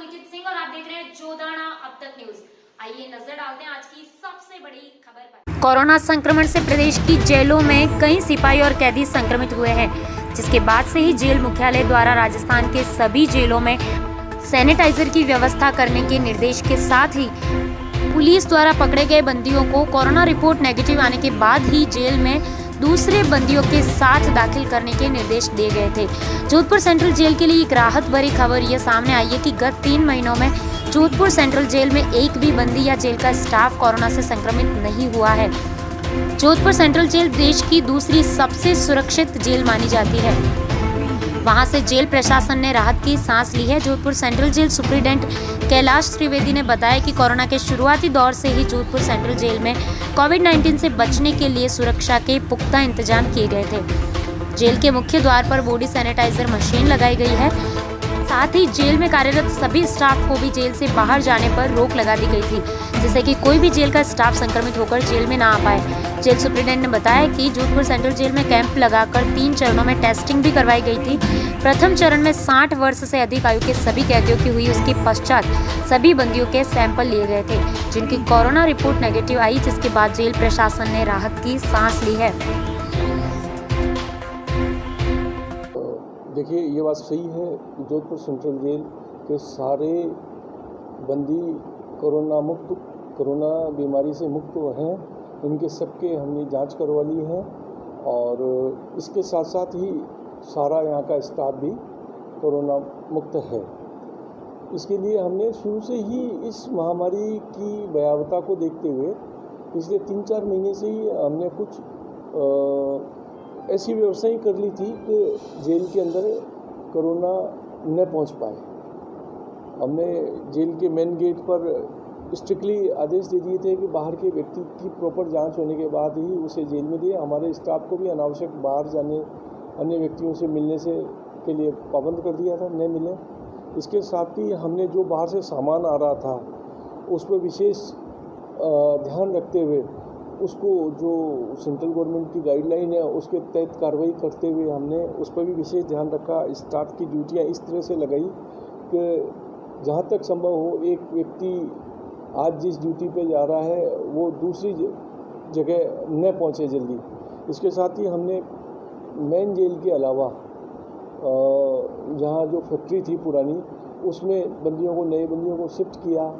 कुलजीत सिंह और आप देख रहे हैं जोदाना अब तक न्यूज। आइए नजर डालते हैं आज की सबसे बड़ी खबर पर। कोरोना संक्रमण से प्रदेश की जेलों में कई सिपाही और कैदी संक्रमित हुए हैं, जिसके बाद से ही जेल मुख्यालय द्वारा राजस्थान के सभी जेलों में सैनिटाइजर की व्यवस्था करने के निर्देश के साथ ही पुलिस द्वारा पकड़े गए बंदियों को कोरोना रिपोर्ट नेगेटिव आने के बाद ही जेल में दूसरे बंदियों के साथ दाखिल करने के निर्देश दिए गए थे। जोधपुर सेंट्रल जेल के लिए एक राहत भरी खबर ये सामने आई है कि गत 3 महीनों में जोधपुर सेंट्रल जेल में एक भी बंदी या जेल का स्टाफ कोरोना से संक्रमित नहीं हुआ है। जोधपुर सेंट्रल जेल देश की दूसरी सबसे सुरक्षित जेल मानी जाती है। वहां से जेल प्रशासन ने राहत की सांस ली है। Jodhpur central jail superintendent Kailash Trivedi ने बताया कि कोरोना के शुरुआती दौर से ही जोधपुर सेंट्रल जेल में कोविड-19 से बचने के लिए सुरक्षा के पुख्ता इंतजाम किए गए थे। जेल के मुख्य द्वार पर बॉडी सैनिटाइजर मशीन लगाई गई है। साथ ही जेल में कार्यरत सभी स्टाफ को भी जेल से बाहर जाने पर रोक लगा दी गई थी, जिससे कि कोई भी जेल का स्टाफ संक्रमित होकर जेल में ना आ पाए। जेल सुप्रीडेंट ने बताया कि जोधपुर सेंट्रल जेल में कैंप लगाकर 3 चरणों में टेस्टिंग भी करवाई गई थी। प्रथम चरण में 60 वर्ष से अधिक आयु के सभी कैदियों की हुई, उसके पश्चात सभी बंदियों के सैंपल लिए गए थे, जिनकी कोरोना रिपोर्ट नेगेटिव आई, जिसके बाद जेल प्रशासन ने राहत की सांस ली है। देखिए, ये बात सही है कि जोधपुर सेंट्रल जेल के सारे बंदी कोरोना बीमारी से मुक्त हैं। इनके सबके हमने जांच करवा ली है और इसके साथ साथ ही सारा यहाँ का स्टाफ भी कोरोना मुक्त है। इसके लिए हमने शुरू से ही इस महामारी की भयावहता को देखते हुए पिछले 3-4 महीने से ही हमने कुछ ऐसी व्यवस्थाएं कर ली थी कि जेल के अंदर कोरोना न पहुंच पाए। हमने जेल के मेन गेट पर स्ट्रिक्टली आदेश दे दिए थे कि बाहर के व्यक्ति की प्रॉपर जांच होने के बाद ही उसे जेल में दिए। हमारे स्टाफ को भी अनावश्यक बाहर जाने, अन्य व्यक्तियों से मिलने से के लिए पाबंद कर दिया था, न मिले। इसके साथ ही हमने जो बाहर से सामान आ रहा था उस पर विशेष ध्यान रखते हुए उसको जो सेंट्रल गवर्नमेंट की गाइडलाइन है उसके तहत कार्रवाई करते हुए हमने उस पर भी विशेष ध्यान रखा। स्टाफ की ड्यूटियां इस तरह से लगाई कि जहां तक संभव हो एक व्यक्ति आज जिस ड्यूटी पे जा रहा है वो दूसरी जगह न पहुंचे जल्दी। इसके साथ ही हमने मेन जेल के अलावा जहां जो फैक्ट्री थी पुरानी उसमें बंदियों को, नए बंदियों को शिफ्ट किया।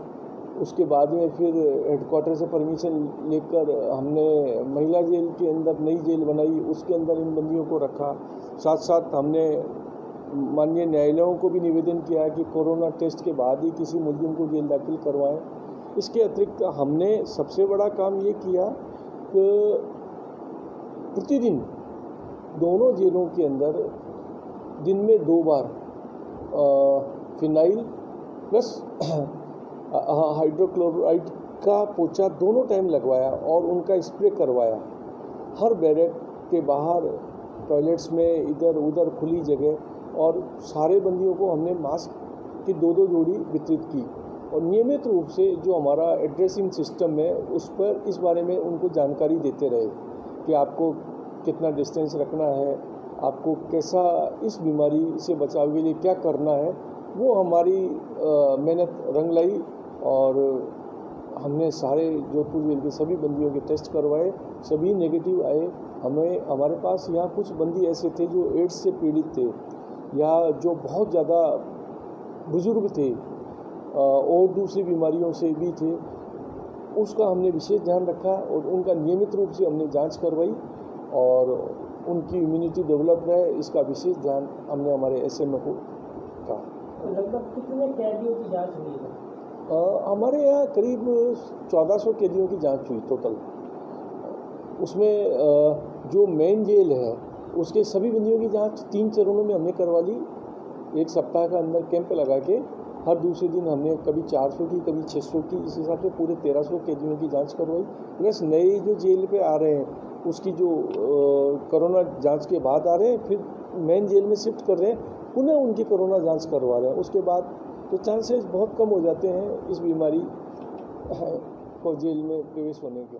उसके बाद में फिर हेडक्वार्टर से परमिशन लेकर हमने महिला जेल के अंदर नई जेल बनाई, उसके अंदर इन बंदियों को रखा। साथ साथ हमने माननीय न्यायालयों को भी निवेदन किया कि कोरोना टेस्ट के बाद ही किसी मुलजिम को जेल दाखिल करवाएं। इसके अतिरिक्त हमने सबसे बड़ा काम ये किया कि प्रतिदिन दोनों जेलों के अंदर दिन में 2 बार फिनाइल प्लस हाइड्रोक्लोराइड का पोछा दोनों टाइम लगवाया और उनका स्प्रे करवाया। हर बैरक के बाहर, टॉयलेट्स में, इधर उधर खुली जगह, और सारे बंदियों को हमने मास्क की 2-2 जोड़ी वितरित की। और नियमित रूप से जो हमारा एड्रेसिंग सिस्टम है उस पर इस बारे में उनको जानकारी देते रहे कि आपको कितना डिस्टेंस रखना है, आपको कैसा इस बीमारी से बचाव के लिए क्या करना है। वो हमारी मेहनत रंग लाई और हमने सारे जोधपुर जेल के सभी बंदियों के टेस्ट करवाए, सभी नेगेटिव आए। हमारे पास यहाँ कुछ बंदी ऐसे थे जो एड्स से पीड़ित थे या जो बहुत ज़्यादा बुजुर्ग थे और दूसरी बीमारियों से भी थे। उसका हमने विशेष ध्यान रखा और उनका नियमित रूप से हमने जांच करवाई और उनकी इम्यूनिटी डेवलप रहे, इसका विशेष ध्यान हमने हमारे एसएमओ को कहा। लगभग कितने कैदियों की जांच हुई है? हमारे यहाँ करीब 1400 कैदियों की जांच हुई टोटल। उसमें जो मेन जेल है उसके सभी बंदियों की जांच 3 चरणों में हमने करवा ली। 1 सप्ताह का अंदर कैंप लगा के हर दूसरे दिन हमने कभी 400 की, कभी 600 की, इस हिसाब से पूरे 1300 कैदियों की जांच करवाई। प्लस नए जो जेल पे आ रहे हैं उसकी जो कोरोना जांच के बाद आ रहे हैं, फिर मेन जेल में शिफ्ट कर रहे हैं, पुनः उनकी कोरोना जांच करवा रहे हैं। उसके बाद तो चांसेस बहुत कम हो जाते हैं इस बीमारी को जेल में प्रवेश होने के।